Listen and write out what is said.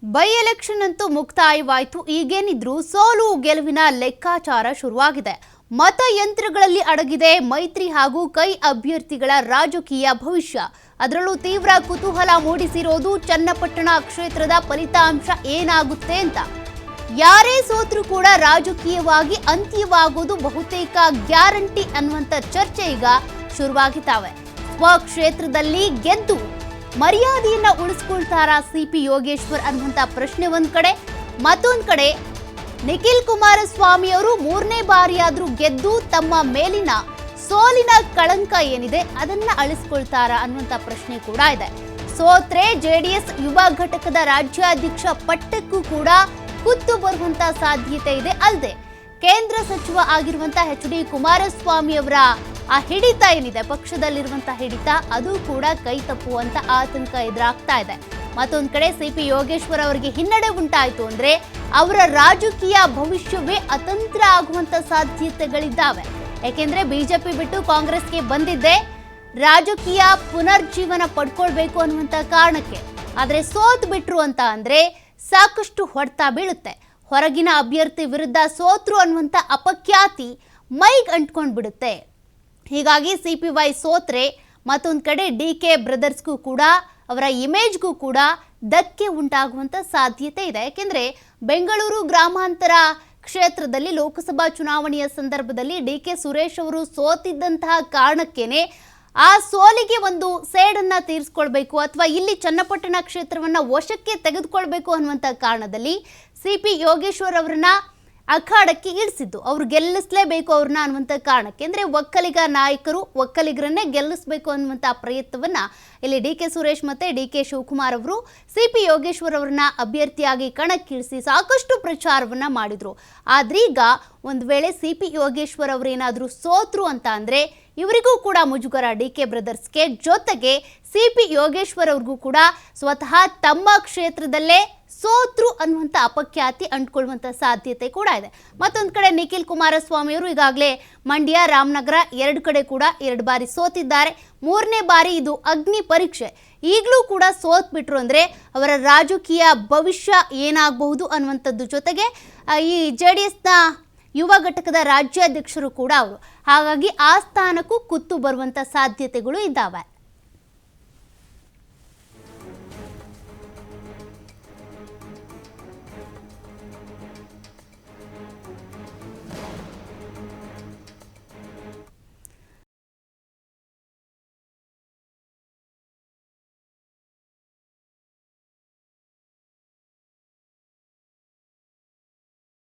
By election ಅಂತೂ ಮುಕ್ತಾಯವಾಯಿತು. ಈಗೇನಿದ್ರು ಸೋಲು ಗೆಲುವಿನ ಲೆಕ್ಕಾಚಾರ ಶುರುವಾಗಿದೆ. ಮತಯಂತ್ರಗಳಲ್ಲಿ ಅಡಗಿದೆ ಮೈತ್ರಿ ಹಾಗೂ ಕೈ ಅಭ್ಯರ್ಥಿಗಳ ರಾಜಕೀಯ ಭವಿಷ್ಯ. ಅದರಲ್ಲೂ ತೀವ್ರ ಕುತೂಹಲ ಮೂಡಿಸಿರೋದು ಚನ್ನಪಟ್ಟಣ ಕ್ಷೇತ್ರದ ಫಲಿತಾಂಶ ಏನಾಗುತ್ತೆ ಅಂತ. ಯಾರೇ ಸೋತ್ರೂ ಕೂಡ ರಾಜಕೀಯವಾಗಿ ಅಂತ್ಯವಾಗೋದು ಬಹುತೇಕ ಗ್ಯಾರಂಟಿ ಅನ್ನುವಂಥ ಚರ್ಚೆ ಈಗ ಶುರುವಾಗಿದ್ದಾವೆ. ಸ್ವಕ್ಷೇತ್ರದಲ್ಲಿ ಗೆದ್ದು ಮರ್ಯಾದೆಯನ್ನ ಉಳಿಸ್ಕೊಳ್ತಾರ ಸಿಪಿ ಯೋಗೇಶ್ವರ್ ಅನ್ನುವಂಥ ಪ್ರಶ್ನೆ ಒಂದ್ ಕಡೆ, ಮತ್ತೊಂದ್ ಕಡೆ ನಿಖಿಲ್ ಕುಮಾರಸ್ವಾಮಿ ಅವರು ಮೂರನೇ ಬಾರಿಯಾದ್ರೂ ಗೆದ್ದು ತಮ್ಮ ಮೇಲಿನ ಸೋಲಿನ ಕಳಂಕ ಏನಿದೆ ಅದನ್ನ ಅಳಿಸ್ಕೊಳ್ತಾರ ಅನ್ನುವಂಥ ಪ್ರಶ್ನೆ ಕೂಡ ಇದೆ. ಸೋತ್ರೆ ಜೆಡಿಎಸ್ ಯುವ ಘಟಕದ ರಾಜ್ಯಾಧ್ಯಕ್ಷ ಪಟ್ಟಕ್ಕೂ ಕೂಡ ಕುತ್ತು ಬರುವಂತ ಸಾಧ್ಯತೆ ಇದೆ. ಅಲ್ಲದೆ ಕೇಂದ್ರ ಸಚಿವ ಆಗಿರುವಂತಹ ಎಚ್.ಡಿ. ಕುಮಾರಸ್ವಾಮಿ ಅವರ ಆ ಹಿಡಿತ ಏನಿದೆ, ಪಕ್ಷದಲ್ಲಿರುವಂತಹ ಹಿಡಿತ, ಅದು ಕೂಡ ಕೈ ತಪ್ಪುವಂತ ಆತಂಕ ಎದುರಾಗ್ತಾ ಇದೆ. ಮತ್ತೊಂದ್ ಕಡೆ ಸಿಪಿ ಯೋಗೇಶ್ವರ್ ಅವರಿಗೆ ಹಿನ್ನಡೆ ಉಂಟಾಯ್ತು ಅಂದ್ರೆ ಅವರ ರಾಜಕೀಯ ಭವಿಷ್ಯವೇ ಅತಂತ್ರ ಆಗುವಂತ ಸಾಧ್ಯತೆಗಳಿದ್ದಾವೆ. ಯಾಕೆಂದ್ರೆ ಬಿಜೆಪಿ ಬಿಟ್ಟು ಕಾಂಗ್ರೆಸ್ಗೆ ಬಂದಿದ್ದೆ ರಾಜಕೀಯ ಪುನರ್ಜೀವನ ಪಡ್ಕೊಳ್ಬೇಕು ಅನ್ನುವಂತ ಕಾರಣಕ್ಕೆ. ಆದ್ರೆ ಸೋತ್ ಬಿಟ್ರು ಅಂತ ಅಂದ್ರೆ ಸಾಕಷ್ಟು ಹೊಡೆತ ಬೀಳುತ್ತೆ. ಹೊರಗಿನ ಅಭ್ಯರ್ಥಿ ವಿರುದ್ಧ ಸೋತ್ರು ಅನ್ನುವಂತ ಅಪಖ್ಯಾತಿ ಮೈಗ್ ಅಂಟ್ಕೊಂಡ್ ಬಿಡುತ್ತೆ. ಹೀಗಾಗಿ ಸಿಪಿವೈ ಸೋತ್ರೆ ಮತ್ತೊಂದು ಕಡೆ ಡಿ.ಕೆ. ಬ್ರದರ್ಸ್ಗೂ ಕೂಡ ಅವರ ಇಮೇಜ್ಗೂ ಕೂಡ ಧಕ್ಕೆ ಉಂಟಾಗುವಂತ ಸಾಧ್ಯತೆ ಇದೆ. ಯಾಕೆಂದ್ರೆ ಬೆಂಗಳೂರು ಗ್ರಾಮಾಂತರ ಕ್ಷೇತ್ರದಲ್ಲಿ ಲೋಕಸಭಾ ಚುನಾವಣೆಯ ಸಂದರ್ಭದಲ್ಲಿ ಡಿ.ಕೆ. ಸುರೇಶ್ ಅವರು ಸೋತಿದ್ದಂತಹ ಕಾರಣಕ್ಕೇನೆ ಆ ಸೋಲಿಗೆ ಒಂದು ಸೇಡನ್ನ ತೀರಿಸ್ಕೊಳ್ಬೇಕು ಅಥವಾ ಇಲ್ಲಿ ಚನ್ನಪಟ್ಟಣ ಕ್ಷೇತ್ರವನ್ನ ವಶಕ್ಕೆ ತೆಗೆದುಕೊಳ್ಬೇಕು ಅನ್ನುವಂಥ ಕಾರಣದಲ್ಲಿ ಸಿಪಿ ಯೋಗೇಶ್ವರ್ ಅವರನ್ನ ಅಖಾಡಕ್ಕೆ ಇಳಿಸಿದ್ದು. ಅವ್ರು ಗೆಲ್ಲಿಸಲೇಬೇಕು ಅವ್ರನ್ನ ಅನ್ನುವಂಥ ಕಾರಣಕ್ಕೆ. ಅಂದರೆ ಒಕ್ಕಲಿಗ ನಾಯಕರು ಒಕ್ಕಲಿಗರನ್ನೇ ಗೆಲ್ಲಿಸಬೇಕು ಅನ್ನುವಂಥ ಪ್ರಯತ್ನವನ್ನ ಇಲ್ಲಿ ಡಿ.ಕೆ. ಸುರೇಶ್ ಮತ್ತೆ ಡಿ.ಕೆ. ಶಿವಕುಮಾರ್ ಅವರು ಸಿಪಿ ಯೋಗೇಶ್ವರ್ ಅವರನ್ನ ಅಭ್ಯರ್ಥಿಯಾಗಿ ಕಣಕ್ಕಿಳಿಸಿ ಸಾಕಷ್ಟು ಪ್ರಚಾರವನ್ನ ಮಾಡಿದ್ರು. ಆದ್ರೀಗ ಒಂದು ವೇಳೆ ಸಿಪಿ ಯೋಗೇಶ್ವರ್ ಅವರೇನಾದರೂ ಸೋತ್ರು ಅಂತ ಅಂದ್ರೆ ಇವರಿಗೂ ಕೂಡ ಮುಜುಗರ ಡಿ.ಕೆ. ಬ್ರದರ್ಸ್ಗೆ, ಜೊತೆಗೆ ಸಿಪಿ ಯೋಗೇಶ್ವರ್ ಅವ್ರಿಗೂ ಕೂಡ ಸ್ವತಃ ತಮ್ಮ ಕ್ಷೇತ್ರದಲ್ಲೇ ಸೋತ್ರು ಅನ್ನುವಂಥ ಅಪಖ್ಯಾತಿ ಅಂಟ್ಕೊಳ್ಳುವಂಥ ಸಾಧ್ಯತೆ ಕೂಡ ಇದೆ. ಮತ್ತೊಂದು ಕಡೆ ನಿಖಿಲ್ ಕುಮಾರಸ್ವಾಮಿ ಅವರು ಈಗಾಗಲೇ ಮಂಡ್ಯ, ರಾಮನಗರ ಎರಡು ಕಡೆ ಕೂಡ 2 ಬಾರಿ ಸೋತಿದ್ದಾರೆ. ಮೂರನೇ ಬಾರಿ ಇದು ಅಗ್ನಿ ಪರೀಕ್ಷೆ. ಈಗಲೂ ಕೂಡ ಸೋತ್ ಬಿಟ್ರು ಅಂದರೆ ಅವರ ರಾಜಕೀಯ ಭವಿಷ್ಯ ಏನಾಗಬಹುದು ಅನ್ನುವಂಥದ್ದು, ಜೊತೆಗೆ ಈ ಜೆಡಿಎಸ್ನ ಯುವ ಘಟಕದ ರಾಜ್ಯಾಧ್ಯಕ್ಷರು ಕೂಡ ಅವರು. ಹಾಗಾಗಿ ಆ ಸ್ಥಾನಕ್ಕೂ ಕುತ್ತು ಬರುವಂಥ ಸಾಧ್ಯತೆಗಳು ಇದ್ದಾವೆ.